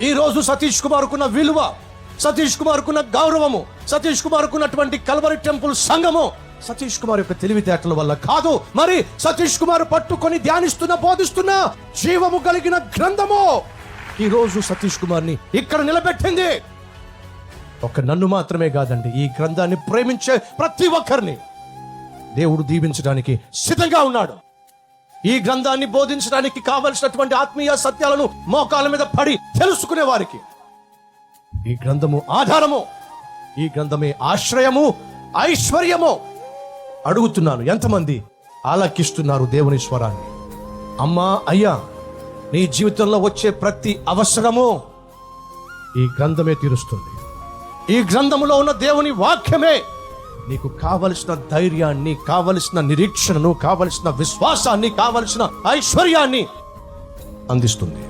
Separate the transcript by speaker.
Speaker 1: ఈ రోజు సతీష్ కుమార్కున్న విలువ, సతీష్ కుమార్కున్న గౌరవము, సతీష్ కుమార్కున్నటువంటి కల్వరి టెంపుల్ సంఘము సతీష్ కుమార్ యొక్క తెలివితేటల వల్ల కాదు, మరి సతీష్ కుమార్ పట్టుకొని ధ్యానిస్తున్న బోధిస్తున్న జీవము కలిగిన గ్రంథము ఈ రోజు సతీష్ కుమార్ని ఇక్కడ నిలబెట్టింది. ఒక నన్ను మాత్రమే కాదండి, ఈ గ్రంథాన్ని ప్రేమించే ప్రతి ఒక్కరిని దేవుడు దీవించడానికి సిద్ధంగా ఉన్నాడు. ఈ గ్రంథాన్ని బోధించడానికి కావలసినటువంటి ఆత్మీయ సత్యాలను మోకాల మీద పడి తెలుసుకునే వారికి ఈ గ్రంథము ఆధారము, ఈ గ్రంథమే ఆశ్రయము, ఐశ్వర్యము. అడుగుతున్నాను, ఎంతమంది ఆలకిస్తున్నారు దేవుని స్వరాన్ని? అమ్మా, అయ్యా, నీ జీవితంలో వచ్చే ప్రతి అవసరము ఈ గ్రంథమే తీరుస్తుంది. ఈ గ్రంథములో ఉన్న దేవుని వాక్యమే నీకు కావలసిన ధైర్యాన్ని, కావలసిన నిరీక్షణను, కావలసిన విశ్వాసాన్ని, కావలసిన ఐశ్వర్యాన్ని అందిస్తుంది.